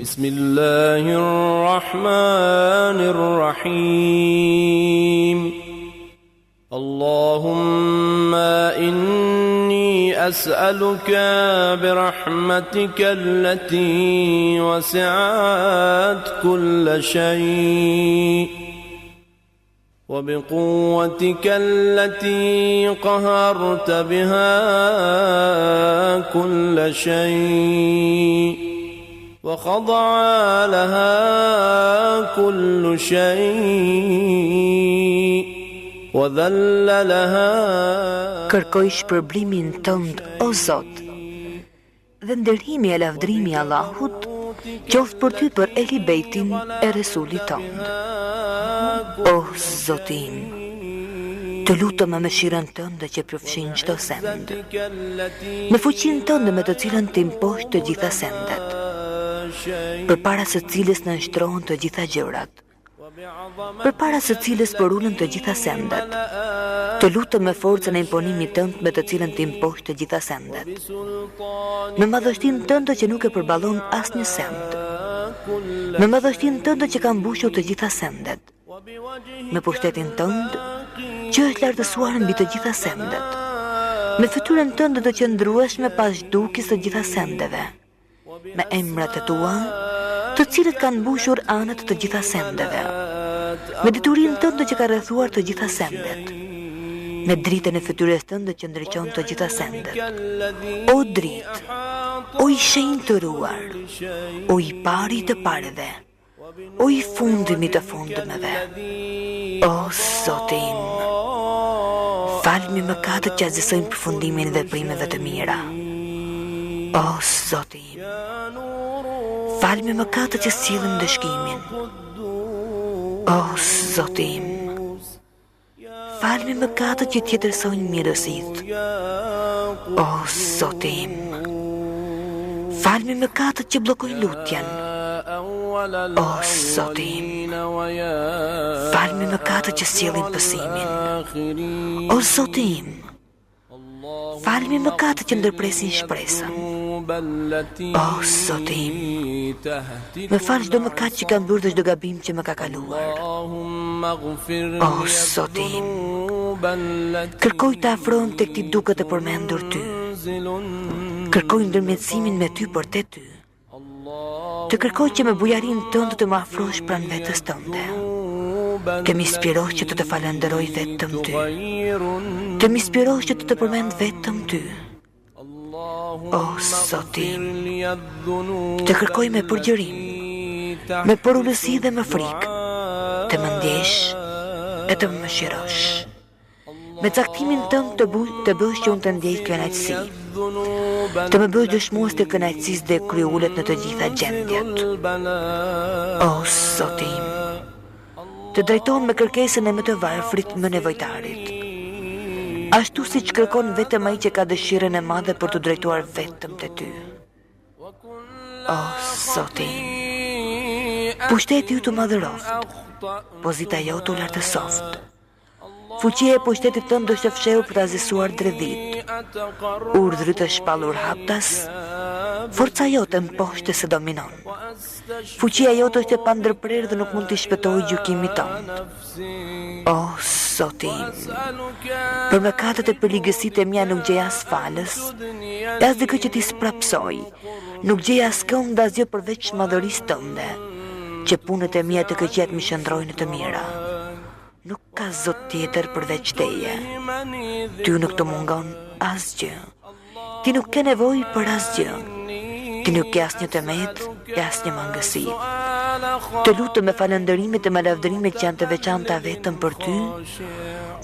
بسم الله الرحمن الرحيم اللهم إني أسألك برحمتك التي وسعت كل شيء وبقوتك التي قهرت بها كل شيء وخضع لها كل شيء وذل لها. Kërkoj shpërblimin tënd, o Zot, dhe nderimi e lavdrimi i Allahut qoftë për ty për Ehli Bejtin e Resulit tënd. O Zotim, të lutem me mëshirën tënde që përfshin çdo send, me fuqinë tënde me të cilën ti mposh të gjitha sendet, përpara së cilës në nshtrohen të gjitha gjërat, përpara së cilës përulën të gjitha sendet. Të lutem me forcën e imponimit tënd me të cilën ti mposh të gjitha sendet, me madhështinë tënde që nuk e përballon asnjë send, me madhështinë tënde që ka mbushur të gjitha sendet, me pushtetin tënd që është lartësuar mbi të gjitha sendet, me fytyrën tënde të qëndrueshme pas zhdukjes së gjitha sendeve, me emrat e tua, të cilët kanë mbushur anët të gjitha sendeve, me diturinë tënde që ka rrethuar të gjitha sendet, me dritën e fytyrës tënde që ndriçon të gjitha sendet. O dritë, o i shenjtë të ruar, o i pari të pareve, o i fundimi të fundimeve, o Zotim, falmi mëkatet që azisojnë përfundimin e veprimeve të mira. O Zotim, falmi mëkatet që sillin dëshkimin. O Zotim, falmi mëkatet që tjetërsojnë mirësitë. O Zotim, falmi mëkatet që bllokojnë lutjen. O Zotim, falmi mëkatet që sjellin pësimin. O Zotim, falmi mëkatet që ndërpresin shpresën. O Zotim, më fal çdo mëkat që kam bërë dhe çdo gabim që më ka kaluar. O Zotim, kërkoj të afrohem tek ti duke të përmendur ty. Kërkoj ndërmjetësimin me ty për te ty. Të kërkoj që me bujarin tënde të më afrosh pranë vetës tënde. Të më inspirosh që të të falenderoj vetëm ty. Të më inspirosh që të të përmend vetëm ty. O Zotim, të kërkoj me përgjërim, me porulësi dhe me frikë, të më ndjesh e të më mëshirosh. Me caktimin tënd të bësh që unë të ndjej kënaqësi, të më bësh dëshmues të kënaqësisë dhe kryullet në të gjitha gjendjet. O Zotim, të drejton me kërkesën e më të varfrit më nevojtarit, ashtu si që kërkon vetëm ai që ka dëshirën e madhe për të drejtuar vetëm te ty. O Zotim, pushteti ju të madhëroft, pozita jo të lartësoft. Fuqia e pushtetit tënd është e fshehur për të azisuar dredhit, urdhrit e shpallur haptas, forca jote mposhtë se dominon. Fuqia jote është e pandërprerë dhe nuk mund të shpëtojë gjykimit tënd. O Zotim, për mëkatet e përligësitë e mia nuk gjej as falës, as dikë që ti sprapsoj, nuk gjej as kënd asgjë përveç madhërisë tënde, që punët e mia të këqija më shndrojnë të mira. Nuk ka zot tjetër përveç teje. Ty nuk të mungon asgjë. Ti nuk ke nevojë për asgjë. Ti nuk ke asnjë tëmet, e asnjë mangësi. Të lutem me falënderimet e me lavdërimet që janë të veçanta vetëm për ty.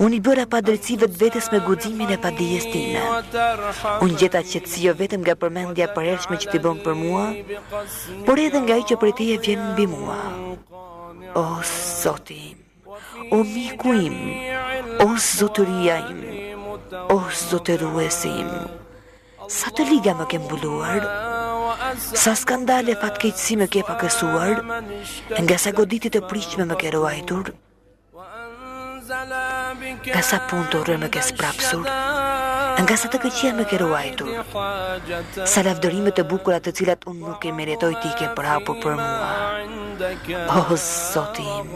Unë i bëra padrejtësive të vetes me guximin e padijes time. Unë gjeta qetësi jo vetëm nga përmendja e përhershme që ti bën për mua, por edhe nga ai që prej teje vjen mbi mua. O Zotim, o miku im, o zotëria im, o zotëruesi im, sa të liga më ke mbuluar, sa skandale fatkeqësi më ke pakësuar, nga sa goditit e prishme më ke ruajtur, nga sa punë të urrë më ke sprapsur, Nga sa të këqia më ke ruajtur, sa lavdërimet e bukura të cilat unë nuk e meritoj ti ke përhapur për mua. O Zoti im,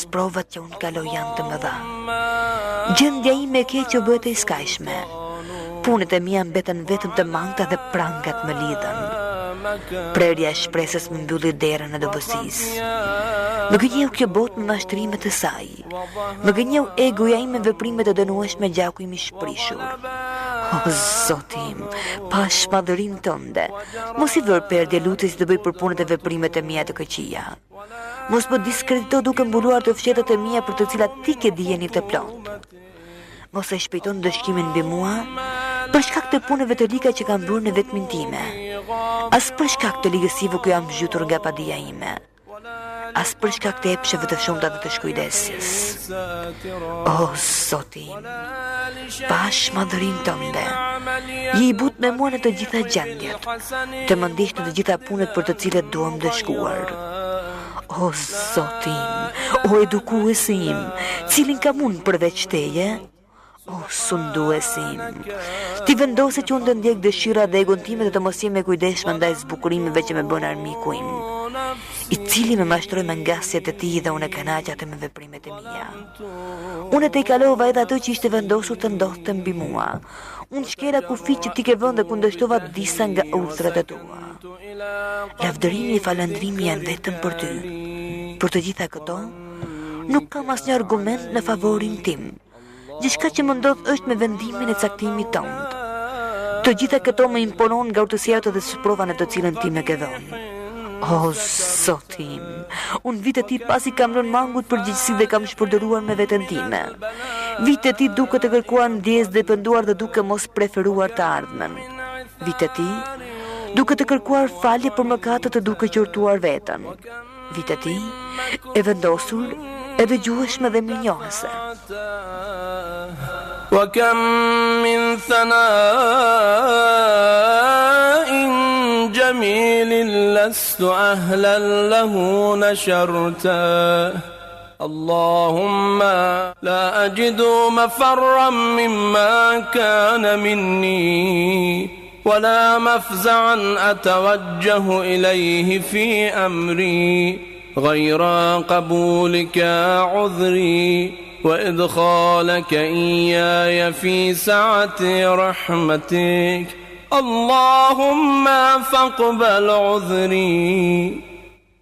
sprovat që unë kaloj janë të mëdha. Gjendja ime e keqe bëhet e skajshme. Punët e mia mbeten vetëm të mangta dhe prangat më lidhen. Prerja e shpresës më mbylli derën e dobësisë. Më gënjeu kjo botë me mashtrimet e saj. Më gënjeu egoja ime me veprimet e dënueshme gjaku im I shprishur. O Zoti im, pash madhërinë tënde, mos I vër perdje lutjes të bëj për punët e veprimet e mia të këqija. Mos më diskredito duke mbuluar të fshetat e mia për të cilat ti ke dijenit të plot. Mos e shpejton dëshkimin mbi mua për shkak të punëve të liga që kam bërë në vetmin time. As për shkak të ligësive ku jam zhytur nga padia ime. As për shkak të epsheve të shumta dhe të shkujdesjes. O Zoti im, pash madhërinë tënde, je I but me mua në të gjitha gjendjet, të më ndish në të gjitha punët për të cilat duam dëshkuar. O Zoti im, o edukuesi im, cilin kam unë përveç teje? O sunduesi im, ti vendose që unë të ndjek dëshira dhe egon time dhe të mos jem e kujdeshme ndaj zbukurimeve që me bën armiku im, I cili me mashtroj me ngasjet e tij dhe unë e kënaqja me veprimet e mia. Unë te I kalova edhe ato që ishte vendosur të ndodhte mbi mua. Unë shkela kufit që ti ke vënë dhe kundërshtova disa nga udhrat e tua. Lavdërimi I falëndrimi janë vetëm për ty. Për të gjitha këto, nuk kam asnjë argument në favorin tim. Gjithçka që më ndodh është me vendimin e caktimit tënd. Të gjitha këto më imponon nga urtësia jote dhe sprova në të cilën ti më ke dhënë. O Zoti im, unë vitet ti pasi kam rënë mangut përgjegjësi dhe kam shpërdoruar me veten time. Vitet ti duke të kërkuar ndjes dhe penduar dhe duke mos preferuar të ardhmen. Vitet ti duke të kërkuar falje për mëkatet dhe duke qortuar veten. Vitet ti e vendosur e dëgjueshme dhe mirënjohëse. وكم من ثناء جميل لست أهلا له نشرته اللهم لا أجد مفرا مما كان مني ولا مفزعا أتوجه إليه في أمري غير قبولك عذري وإدخالك إياي في سعة رحمتك اللهم فاقبل عذري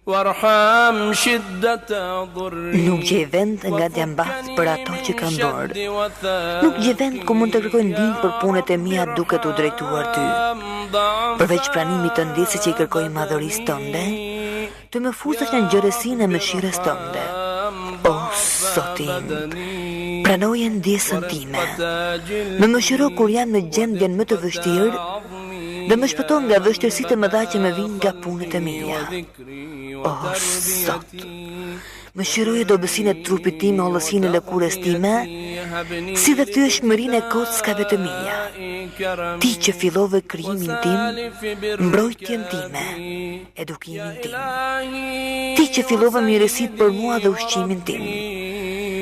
وارحم شدة ضري. Nuk gjej vend nga t'ja mbath për ato që kam bërë. Nuk gjej vend ku mund të kërkoj ndihmë për punët e mia duke t'u drejtuar ty. Përveç pranimit të ndjesë që I kërkoj madhërisë tënde, të më futesh në ngjërësinë e mëshirës tënde. O Zoti im, pranoje ndjesën time. Më mëshiro kur jam në gjendjen më të vështirë dhe më shpëton nga vështirësitë e mëdha që më vijnë nga punët e mia. O Zot, mëshiroje dobësinë e trupit tim me hollësinë e lëkurës time, si dhe thyeshmërinë e kockave të mia. Ti që fillove krijimin tim, mbrojtjen time, edukimin tim. Ti që fillove mirësitë për mua dhe ushqimin tim.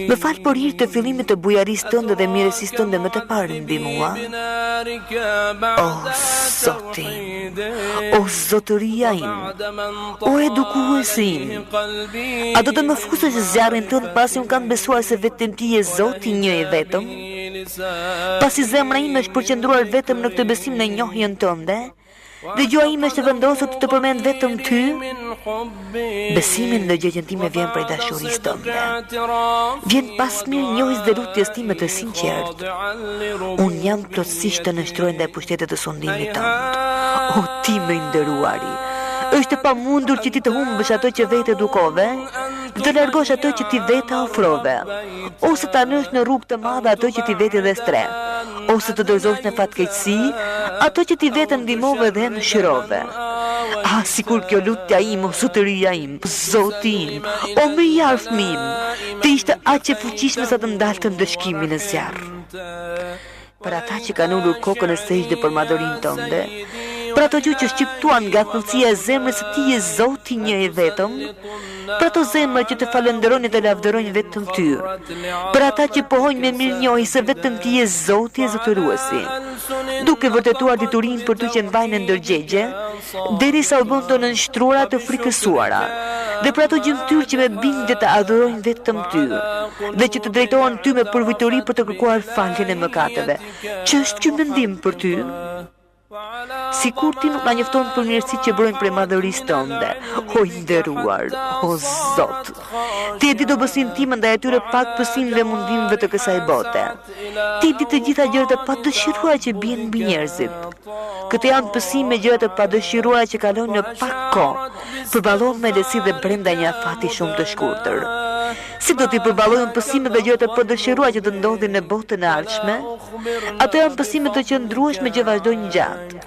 Më fal për hir të fillimit të bujarisë tënde dhe mirësisë tënde më të parë mbi mua. O Zoti, o zotëria im, o edukuesi im, a do të më fusësh zjarrin tënd pasi unë kam besuar se vetëm ti je Zoti një I vetëm? Pasi zemra ime është përqendruar vetëm në këtë besim në njohjen tënde, dhe gjua ime është vendosur të përmend vetëm ty, besimin në gjëjen time vjen prej dashurisë tënde. Vjen pas mirënjohjes dhe lutjes time të sinqertë. Unë jam plotësisht të nështroj ndaj pushtetit të sundimit tënd. O ti më I nderuari, është e pamundur që ti të humbësh ato që vetë edukove, dhe të largosh ato që ti vetë ofrove, ose të anësh në rrugë të madhe ato që ti vetë dhe stre, ose të dorëzosh në fatkeqësi ato që ti vetë ndihmove dhe mëshirove. Ah, sikur kjo lutja im, o zotëria im, Zoti im, o më I afërm im, të ishte aq e fuqishme sa të ndalte ndëshkimin e zjarr. Për ata që kanë ulur kokën e sejdë për madhërinë tënde, për ato gjë që shqiptuan nga thellësia e zemrës së ti je Zoti një i vetëm, për ato zemra që të falenderojnë dhe lavdërojnë vetëm ty, për ata që pohojnë me mirënjohje se vetëm ti je Zoti e zotëruesi, duke vërtetuar diturinë për ty që mbajnë ndërgjegje, derisa u bën të nënshtruara të frikësuara, dhe për ato gjymtyrë që me bindje të adhurojnë vetëm ty, dhe që të drejtohen ty me përvojtori për të kërkuar faljen e mëkateve. Ç'është ky mendim për ty? Sikur ti nuk na njofton për mirësitë që brojnë prej madhërisë tënde, o i nderuar, o Zot. Ti e di dobësinë time ndaj atyre pak pësim dhe mundimeve të kësaj bote. Ti di të gjitha gjërat e padëshiruara që bien mbi njerëzit. Këto janë pësime gjërat e padëshiruara që kalojnë në pak kohë, përballohen me lehtësi dhe brenda një afati shumë të shkurtër. Si do t'i përballojmë pësimet dhe gjërat e padëshiruara që do ndodhin në botën e ardhshme? Ato janë pësime të qëndrueshme që vazhdojnë gjatë.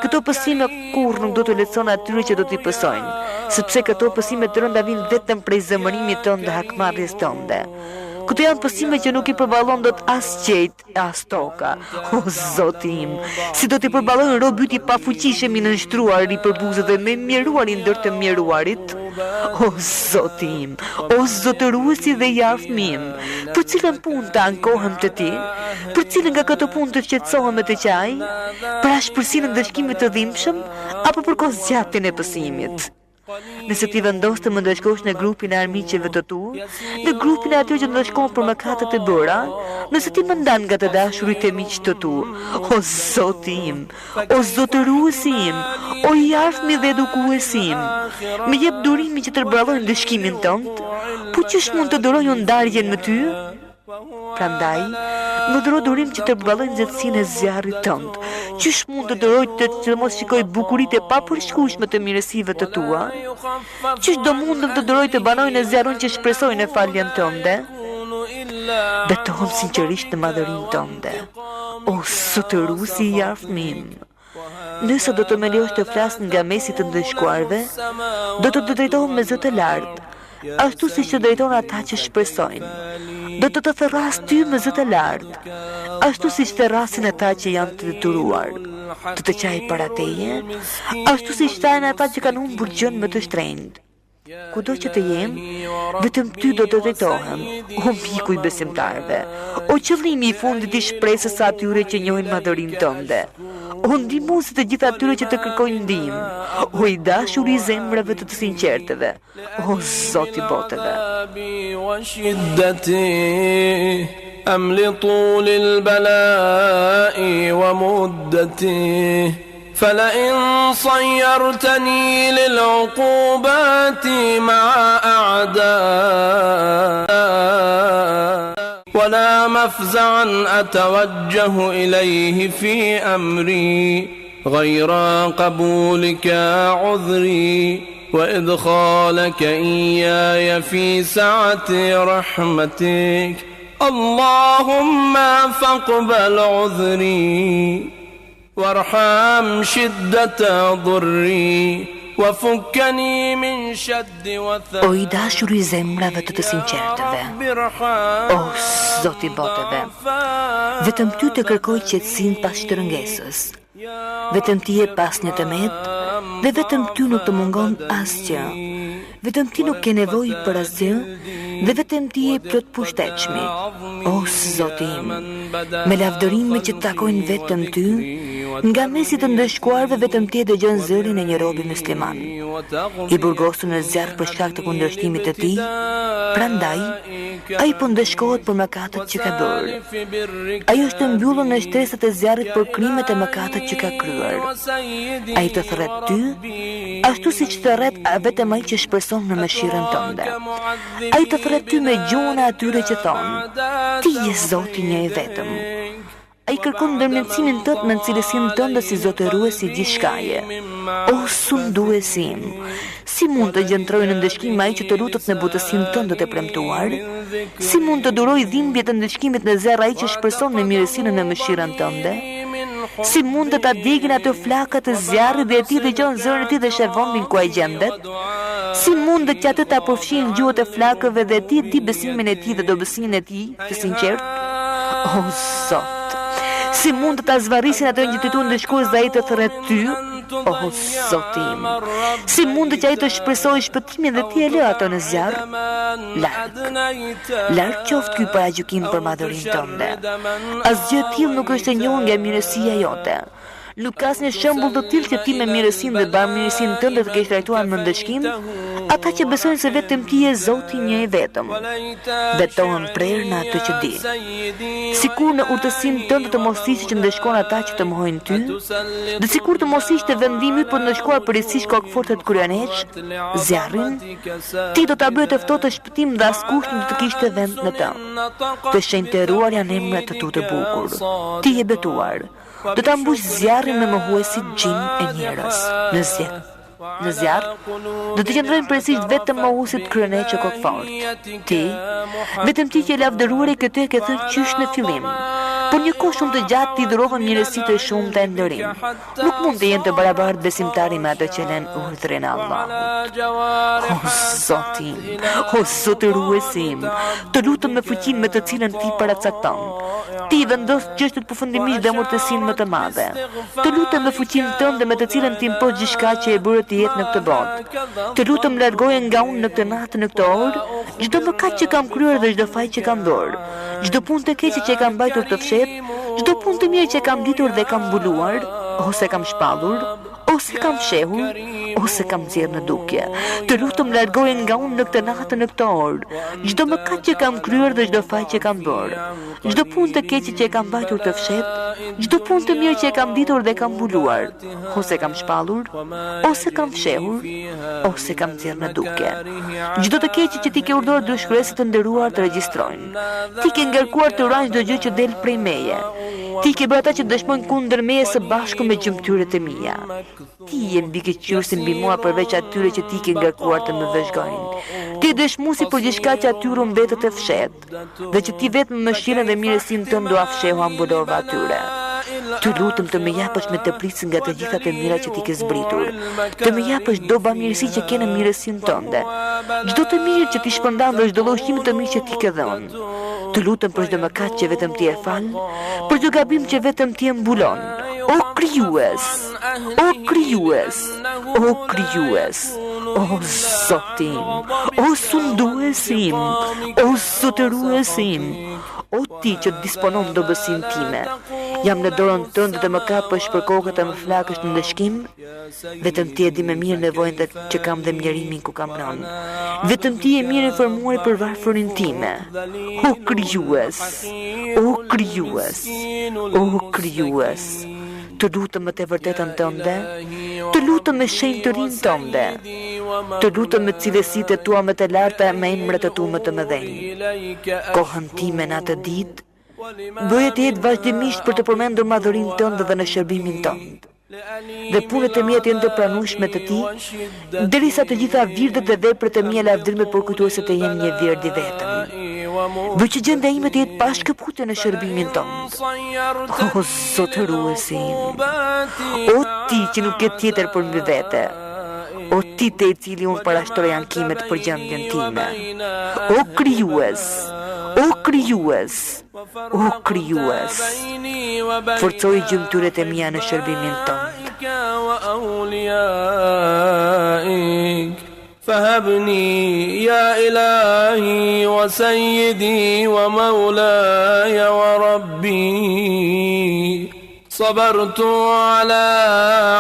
Këto pësime kurrë nuk do të lehtëson atyre që do t'i pësojnë, sepse këto pësime të rënda vijnë vetëm prej zemërimit tonë dhe hakmarrjes tonë. Këto janë pësime që nuk i përballon dot as qejt, as toka. O Zoti im, si do t'i përballojnë rob yti pafuqishëm i nënshtruar i përbuzë dhe me mjeruar i ndër të mjeruarit? O Zoti im, o zotëruesi dhe i afmi im, për cilën punë të ankohem të ti? Për cilën nga këto punë të shqetësohem me të qaj? Për ashpërsinë e ndëshkimit të dhimbshëm apo për kozgjatjen e pësimit? Nëse ti vendos të më ndëshkosh në grupin e armiqeve të tu, në grupin e atyre që ndëshkon për mëkatet e bëra, nëse ti më ndan nga të dashurit e miq të tu, o Zoti im, o zotëruesi im, o i afmi dhe edukuesi im, më jep durimin që të përballojnë ndëshkimin tënd, po ç'është mund të duroj ndarjen me ty? Prandaj, më duro durim që të përballoj nxehtësinë e zjarrit tënd. Qysh mund të duroj të mos shikoj bukuritë e papërshkueshme të mirësive të tua? Qysh do mundem të duroj të banoj në zjarrin që shpresoj në faljen tënde? Betohem sinqerisht në madhërinë tënde. O zotëruesi i afmim, nëse do të më lejosh të flas nga mesi të ndëshkuarve, do të drejtohem me zë të lartë, ashtu siç të drejton ata që shpresojnë. Do të të therras ty me zë të lartë, ashtu siç therrasin ata që janë të detyruar. Të të qaj para teje, ashtu siç thajnë ata që kanë humbur gjën më të shtrenjtë. Kudo që të jem, vetëm ty do të drejtohem, o miku i besimtarve, o qëllimi i fundit i shpresës së atyre që njohin madhërinë tënde, o ndihmuesi të gjithë atyre që të kërkojnë ndihmë, o i dashuri i zemrave të sinqerteve, o Zot i botëve. أملطوا للبلاء ومدته فلئن صيرتني للعقوبات مع أعداء ولا مفزعا أتوجه إليه في أمري غير قبولك عذري وإدخالك إياي في سعة رحمتك اللهم فاقبل عذري وارحم شدة ضري وفكني من شد وثق. O i dashur i zemrave të sinqertëve, o Zot i botëve, vetëm ty të kërkoj qetësinë pas shtrëngesës. Vetëm ti je pas një tëmet dhe vetëm ty nuk të mungon asgjë. Vetëm ti nuk ke nevojë për asgjë dhe vetëm ti je plot pushtetshmi. O Zoti im, me lavdërime që takojnë vetëm ty, nga mesi të ndëshkuarve vetëm ti e dëgjon zërin e një robi musliman, i burgosur në zjarr për shkak të kundërshtimit të tij. Prandaj, ai po ndëshkohet për mëkatet që ka bërë. Ai është mbyllur në shtresat e zjarrit për krimet e mëkatet që ka kryer. Ai të thret ty, ashtu siç thret vetëm ai që shpreson në mëshirën tënde. Ai të thret ty me gjuhën e atyre që thonë: Ti je Zoti një i vetëm. Ai kërkon ndërmjetësimin tënd me cilësinë tënde si zotëruesi i gjithçkaje. O sunduesi im, si mund të gjentroj në ndëshkim ai që të lutet në butësinë tënde të premtuar? Si mund të duroj dhimbjet e ndëshkimit në zerr ai që shpreson në mirësinë në mëshirën tënde? Si mund të ta djegin ato flakat të zjarrit dhe ti dëgjon zërin e tij dhe sheh vendin ku ai gjendet? Si mund që atë ta përfshin gjuhët e flakëve dhe ti di besimin e tij dhe dobësinë e tij të sinqert? O Zot, si mund të ta zvarrisin ato një të ndëshkues dhe ai të thret ty? O Zotim, si mund që ai të shpresojë shpëtimin dhe ti e lë ato në zjarr? Larg qoftë ky paragjykim për madhërinë tënde. Asgjë e tillë nuk është e njohur nga mirësia jote. Nuk ka asnjë shembull të tillë që ti me mirësinë dhe bamirësinë tënde të kesh trajtuar me ndëshkim ata që besojnë se vetëm ti je Zoti një i vetëm. Betohen prerë në atë që di. Sikur në urtësinë tënde të mos ishte që ndeshkon ata që të mohojnë ty, dhe sikur të mos ishte vendimi për të ndeshkuar përgjithsisht kokëfortet kryeneç, zjarrin, ti do ta bëje të ftohtë shpëtim dhe askush nuk të kishte vend në të. Të shenjtëruar janë emrat të tu të bukur. Ti je betuar. Do ta mbush zjarrin me mohuesit gjin e njerëz në zjarr do të qëndrojnë përgjithsisht vetëm mohuesit kryeneç e kokfort. Ti, vetëm ti që e lavdëruar e këtë e ke thënë qysh në fillim. Por një kohë shumë të gjatë ti dhurova mirësi të shumta e nderim. Nuk mund të jenë të barabartë besimtari me ato që lën urdhrin e Allahut. O Zoti, o Zotëruesim, të lutem me fuqinë me të cilën ti paracakton. Ti vendos çështjet përfundimisht dhe amortësinë më të madhe. Të lutem me fuqinë tënde me të cilën ti impos gjithçka që e bëre të jetë në këtë botë. Të lutem largoje nga unë në këtë natë, në këtë orë, çdo mëkat që kam kryer dhe çdo faj që kam bërë, çdo punë të keqe që kam mbajtur të fshet, çdo punë të mirë që kam ditur dhe kam mbuluar, ose kam shpallur, ose kam fshehur, ose kam nxjerrë në dukje. Të lutem largoje nga unë në këtë natë, në këtë orë, çdo mëkat që kam kryer dhe çdo faj që kam bërë, çdo punë të keqe që kam mbajtur të fshet, çdo punë të mirë që kam ditur dhe kam mbuluar, ose kam shpallur, ose kam fshehur, ose kam nxjerrë në dukje. Çdo të keqe që ti ke urdhëruar dy shkruesit të nderuar të regjistrojnë. Ti ke ngarkuar të urajnë çdo gjë që del prej meje. Ti ke bërë ata që dëshmojnë kundër meje së bashku me gjymtyret e mia. Ti je mbikëqyrësi mbi mua përveç atyre që ti ke ngarkuar të më vëzhgojnë. Ti je dëshmuesi për gjithçka që atyre mbetet e fshehtë, dhe që ti vetëm me mëshirën dhe mirësinë tënde do afshehu ambulova atyre. Të lutem të më japësh me të prisë nga të gjitha të mira që ti ke zbritur. Të më japësh çdo bamirësi që ke në mirësinë tënde. Çdo të mirë që ti shpërndan dhe çdo llojshim të mirë që ti ke dhënë. Të lutem për çdo mëkat që vetëm ti e fal, për çdo gabim që vetëm ti e mbulon. O krijues, o krijues, o krijues, o Zotim, o sunduesim, o zotëruesim, o ti që disponon dobësinë time. Jam në dorën tënde të më kapësh për kokët e më flakësh në ndëshkim. Vetëm ti e di më mirë nevojën që kam dhe mjerimin ku kam rënë. Vetëm ti e mirë informuar për varfërinë time. O krijues, o krijues, o krijues. Të lutem me të vërtetën tënde, të lutem me shenjtërinë tënde, të lutem me cilësitë tua më të larta, me emrat e tu më të mëdhenj. Kohën time në atë ditë bëje të jetë vazhdimisht për të përmendur madhërinë tënde dhe në shërbimin tënd. Dhe punët e mia të jenë të pranueshme të ti, derisa të gjitha virdet dhe veprat e mia lavdërime përkujtuese të jenë një vird i vetëm. Bëj që gjendja ime të jetë pa shkëputje në shërbimin tënd. O Zotëruesim, o ti që nuk ke tjetër për mbi vete, o ti te i cili unë parashtroj ankimet për gjendjen time, o krijues, o krijues, o krijues, forcoj gjymtyret e mia në shërbimin tënd. فهبني يا إلهي وسيدي ومولاي وربي صبرت على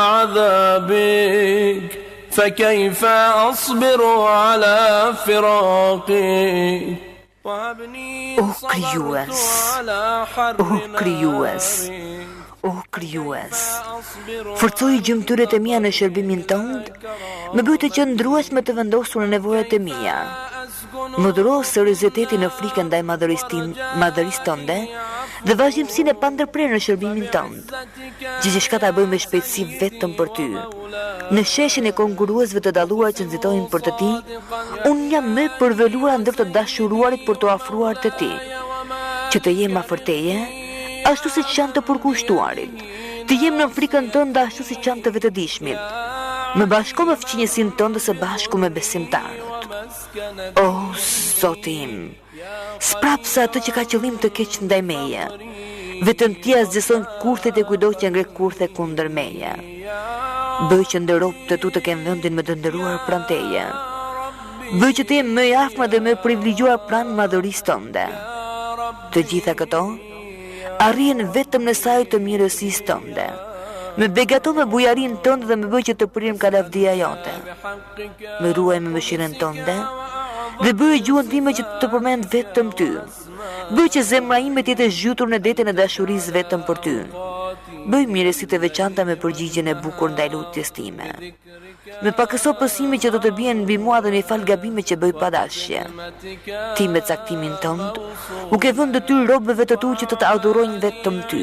عذابك فكيف أصبر على فراقك O krijues, o krijues, o krijues, forcoj gjymtyrët e mia në shërbimin tënd, më bëj të qëndrueshme të vendosur në nevojat e mia. Më dhuro seriozitetin në frikën ndaj madhërisë tënde dhe vazhdimsinë e pandërprerë në shërbimin tënd. Gjithçka ta bëj me shpejtësi vetëm për ty. Në sheshin e konkurruesve të dalluar që nxitojnë për të ti, unë jam më përveluar ndër të dashuruarit për të afruar të ti. Që të jem afër teje, ashtu siç janë të përkushtuarit. Të jem në frikën tënde ashtu siç janë të vetëdijshmit. Më bashko me fqinjësinë tënde së bashku me besimtarët. O Zotim, sprapsa atë që ka qëllim të keq ndaj meje. Vetëm ti zgjeson kurthet e kudo që ngre kurthe kundër meje. Bëj që ndër robët e tu të kenë vendin më të nderuar pranë teje. Bëj që të jem më i afërm dhe më i privilegjuar pranë madhërisë tënde. Të gjitha këto arrihen vetëm në saj të mirësisë tënde. Më begato me bujarinë tënde dhe më bëj që të prirem ka lavdia jote. Më ruaj me mëshirën tënde dhe bëj gjuhën time që të përmend vetëm ty. Bëj që zemra ime të jetë zhytur në detin e dashurisë vetëm për ty. Bëj mirësitë e veçanta me përgjigjen e bukur ndaj lutjes time. Me pakëso pësimi që do të bien mbi mua dhe me fal gabimet që bëj padashje. Ti me caktimin tënd, u ke vënë detyrë robëve të tu që të të adhurojnë vetëm ty.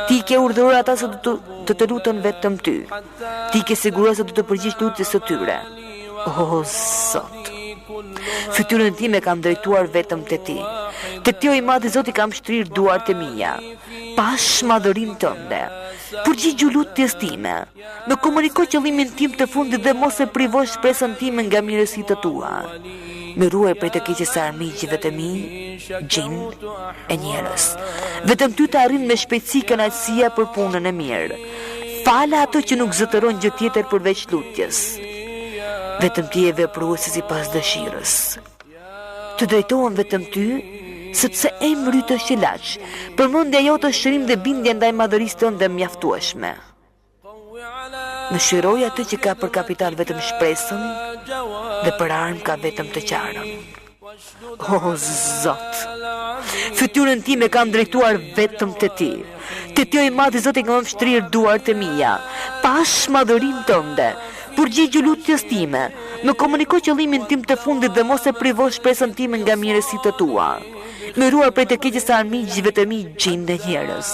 Ti ke urdhëruar ata se të lutën vetëm ty. Ti ke siguruar se do të përgjigjesh lutjes së tyre. O Zot, fytyrën time kam drejtuar vetëm te ti. Te ti o i madhi Zoti kam shtrirë duart e mia. Pash madhërinë tënde. Përgjigju lutjes time. Më komuniko qëllimin tim të fundit dhe mos e privosh shpresën time nga mirësitë tua. Më ruaj prej të keqes së armiqjve të mi, gjin e njerëz. Vetëm ty të arrin me shpejtësi kënaqësia për punën e mirë. Fala ato që nuk zotëron gjë tjetër përveç lutjes. Vetëm ti e vepruesi sipas dëshirës. Të drejtohem vetëm ty, sepse emri yt është ilaç. Përmendja jote është shërim dhe bindje ndaj madhërisë tënde mjaftueshme. Mëshiroj atë që ka për kapital vetëm shpresën dhe për armë ka vetëm të qarën. O Zot, fytyrën time kam drejtuar vetëm te ti. Te ti o i madhi Zoti kam shtrirë duart e mia. Pash madhërinë tënde. Përgjigju lutjes time. Më komuniko qëllimin tim të fundit dhe mos e privosh shpresën time nga mirësitë tua. Më ruaj prej të keqes së armiqjve të mi, gjin dhe njerëz.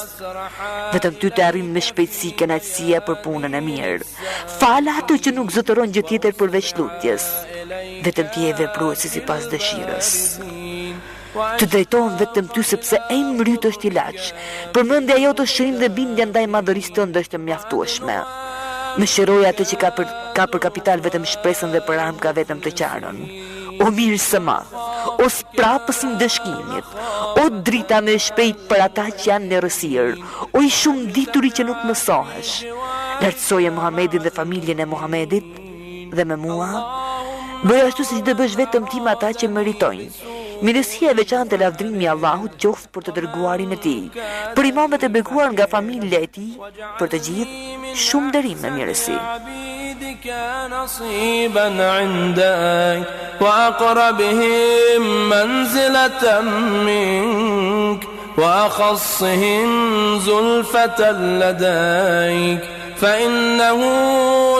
Vetëm ty të arrin me shpejtësi kënaqësia për punën e mirë. Fala ato që nuk zotëron gjë tjetër përveç lutjes. Vetëm ti e vepruesi sipas dëshirës. Të drejtohem vetëm ty sepse emri yt është ilaç. Përmendja jote është shërim dhe bindja ndaj madhërisë tënde është mjaftueshme. Më shëroj atë që ka për kapital vetëm shpresën dhe për armë ka vetëm të qarën. O mirë së madh, o sprapës i dëshkimit, o drita me shpejt për ata që janë në rësirë, o i shumë dituri që nuk mësohesh. Lartësoje Muhamedit dhe familjen e Muhamedit dhe me mua, bëj ashtu si që të bësh vetëm ti me ata që meritojnë. Mirësia e veçantë e lavdrimi i Allahut qoftë për të dërguarin e tij, për imamët e bekuar nga familja e tij, për të gjithë shumë nderim me mirësi. نصيبا عندك وأقربهم منزلة منك وأخصهم زلفة لديك فإنه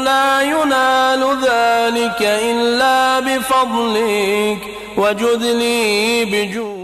لا ينال ذلك إلا بفضلك وجد لي بجودك